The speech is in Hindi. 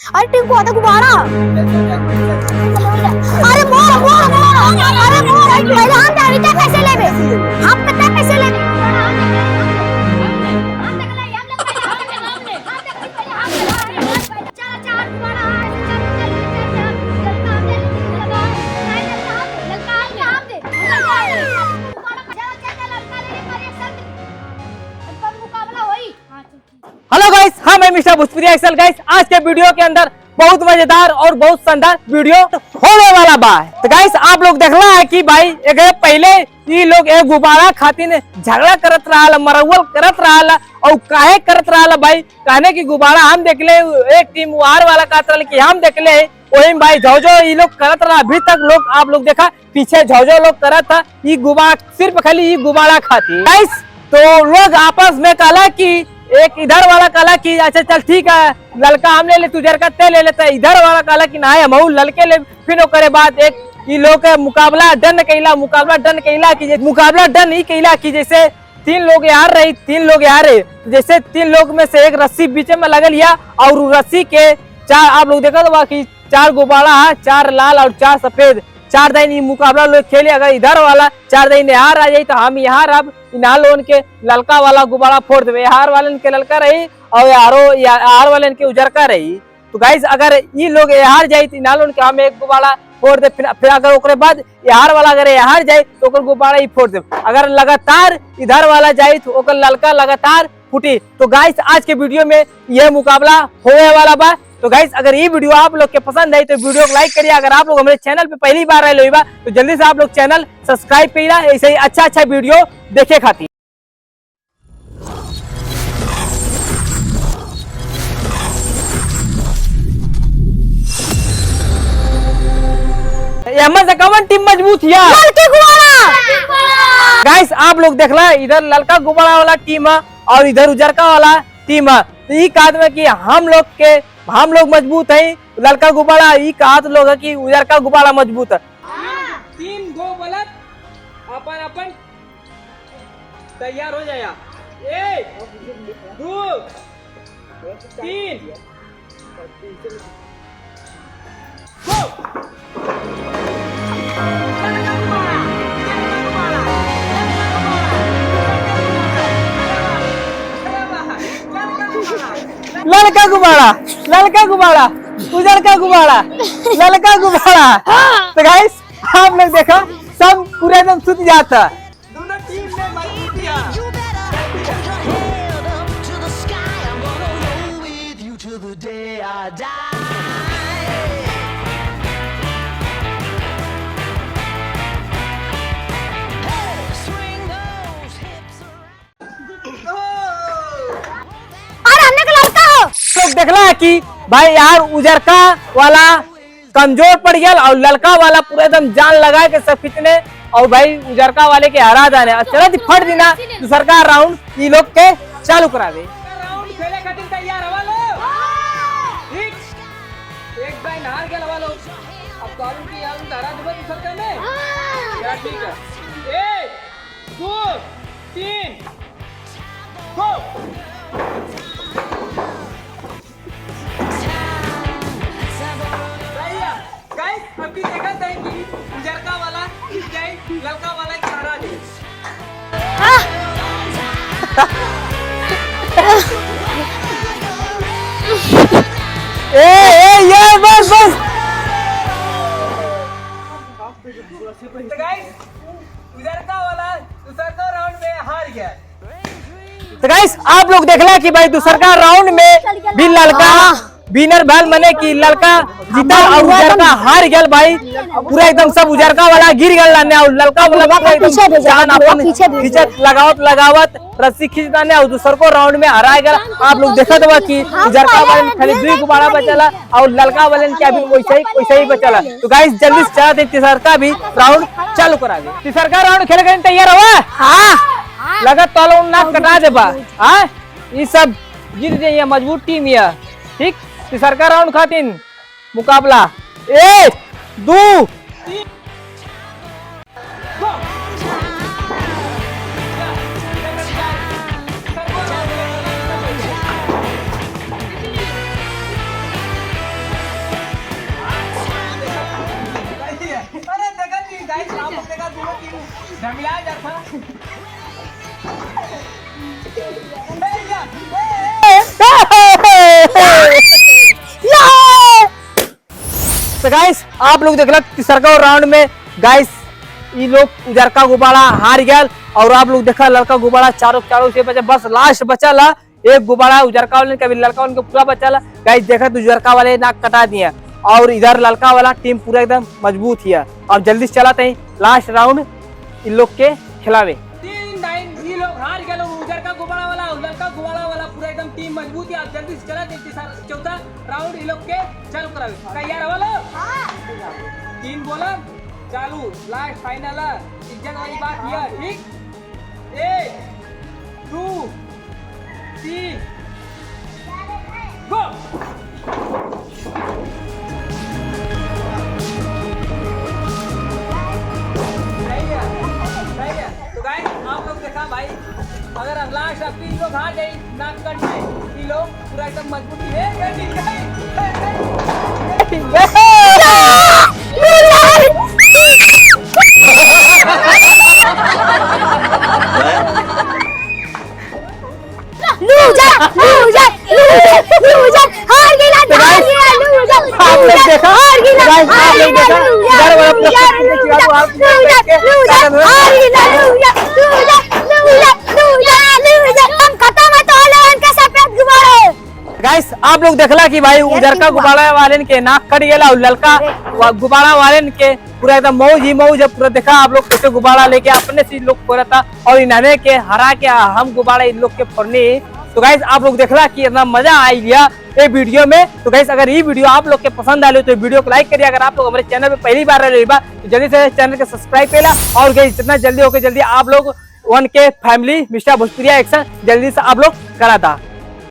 अरे टिंकू आता गुब्बारा। अरे मोर मोर मोर अरे मोर पहले हम जाने कैसे लेबे हम पता कैसे लेबे हेलो गाइस, हाँ मैं मिस्टर भोजपुरी एक्सल। गाइस आज के वीडियो के अंदर बहुत मजेदार और बहुत शानदार वीडियो होने वाला बा। तो गाइस आप लोग देखला है कि भाई एक पहले ये लोग एक गुब्बारा खातिर झगड़ा करत रहा, मरवल करत रहा और काहे करत रहा भाई कहने की गुब्बारा हम देखले एक टीम वार वाला कहत रहा कि हम देखले वही भाई झोझो ये लोग करत रहा। अभी तक लोग आप लोग देखा पीछे झोझो लोग करत था ये गुब्बारा सिर्फ खाली ये गुब्बारा खाती। गाइस तो लोग आपस में कहला कि एक इधर वाला कहला कि अच्छा चल ठीक है ललका हम ले ले तू जरका ते ले लेता। इधर वाला कहला कि नहीं हम ललके ले। फिर ओकरे बाद एक ये लोग के मुकाबला डन कैला कि मुकाबला डन ही कैला कि जैसे तीन लोग यार रही जैसे तीन लोग में से एक रस्सी बीच में लगल या और रस्सी के चार आप लोग देखा तो कि चार गुब्बारा है, चार लाल और चार सफेद। चार दिन ये मुकाबला लोग खेले। अगर इधर वाला चार दिन यहाँ आ जाये तो हम यहाँ अब इनार लोन के ललका वाला गुब्बारा फोड़ देवे, यार वाले के ललका रही और यार वाले के उजरका रही। तो गाइस अगर ये लोग यार जाये तो इनार लोन के हम एक गुब्बारा फोड़ दे। फिर अगर ओकरे बाद यार वाला अगर यार जाये तो ओकर गुब्बारा ही फोड़ दे। अगर लगातार इधर वाला जाये तो ओकर ललका लगातार फूटी। तो गाइस आज के वीडियो में यह मुकाबला होने वाला बा। तो गाइस अगर ये वीडियो आप लोग के पसंद आई तो वीडियो को लाइक करिए। अगर आप लोग हमारे चैनल पे पहली बार आए बा तो जल्दी से आप लोग चैनल सब्सक्राइब करिए ऐसे ही अच्छा वीडियो देखे खातिर। से कौन टीम मजबूत है? गाइस आप लोग देखला इधर ललका गुब्बारा वाला टीम है और इधर उजरका वाला टीम है। तो ये कहा में कि हम लोग मजबूत है। ललका गुब्बारा ये कहा लोग है कि उजरका गुब्बारा मजबूत है। तीन गो बलत अपन तैयार हो जाया। एक दो तीन ललका गुब्बारा उजरका गुब्बारा ललका गुब्बारा। तो गाइस आप लोग देखा सब पूरा एकदम सुत जाता। दोनों टीम में मजबूत लोग देखला कि भाई यार उजरका वाला कमजोर पड़ गया और ललका वाला पूरा एकदम जान लगा के सब खींचने और भाई उजरका वाले के हरा जाने। चलो फट देना दूसरा राउंड ये लोग के चालू करा दे। राउंड खेले खातिर तैयार हवा लो। ठीक एक बार हार गया हवा लो। अब कानून की याद हरा देबे दूसरा में क्या? ठीक है 1 2 3 गो। अभी देखा था कि उजरका वाला ललका वाला के हरा दे। ये बस तो गाइस उजरका वाला दूसरा राउंड में हार गया। तो गाइस आप लोग देखला कि भाई दूसरा राउंड में भी ललका विनर भल मने कि ललका जीता और उजरका हार गया। भाई पूरा एकदम सब उजरका वाला गिर गया और ललका वाला पीछे लगावत रस्सी खींचता ने और दूसर को राउंड में हरा गया। आप लोग देखा था कि उजरका वाले में खाली 2 गुब्बारा बचला और ललका वाले के अभी वैसे ही बचला। तो गाइस जल्दी से चला दे तीसरा भी राउंड चालू करा दे। तीसरा राउंड खेले के तैयार हुआ? हां लगा तो नाक कटा देबा। हां ये सब जीत जाइए, मजबूत टीम है। ठीक तीसरा राउंड खातिर मुकाबला 1 2 3 मिला जाता तो गाइस आप लोग देखला तीसरा राउंड में गाइस ये लोग उजरका गुब्बारा हार गया और आप लोग देखा लड़का गुब्बारा चारों से बचा, बस लास्ट बचा ला एक गुब्बारा उजरका वाले कभी लड़का वाले पूरा बचा ला। गाइस देखा तो उजरका वाले नाक कटा दिया और इधर लड़का वाला टीम पूरा एकदम मजबूत है। और जल्दी से चलाते हैं लास्ट राउंड इन लोग के खिलावे। 3-9 ये लोग हार गए, उजरका गुब्बारा वाला और लड़का गुब्बारा वाला पूरा एकदम टीम मजबूत है। जल्दी से चला चौथा राउंड इन लोग के चालू करावे। तैयार वाला 3 बोला चालू लास्ट फाइनल इज्जत वाली बात है, ठीक? 1 2 3 गो। सही है। तो गाइस आप लोग देखा भाई अगर लास्ट अब 3 लोग हार गए नाक कट गए, 3 लोग पूरा एकदम मजबूती गाइस आप लोग देखला कि भाई उजरका गुब्बारा वाले के नाक कट गया और लड़का गुब्बारा वाले के पूरा एकदम मौज ही मौज है। पूरा देखा आप लोग कैसे गुब्बारा लेके अपने से लोग फोड़ा था और इन्होंने के हरा के हम गुब्बारा इन लोग के फोड़ने। तो गाइस आप लोग देखला कि इतना मजा आई लिया ये वीडियो में। तो गाइस अगर ये वीडियो आप लोग के पसंद आए तो वीडियो को लाइक करिए। अगर आप लोग हमारे चैनल पे पहली बार रहे तो जल्दी से चैनल को सब्सक्राइब करेला और गाइस जितना जल्दी होके जल्दी आप लोग 1K फैमिली मिस्टर भोजपुरिया एक्शन जल्दी से आप लोग करा था।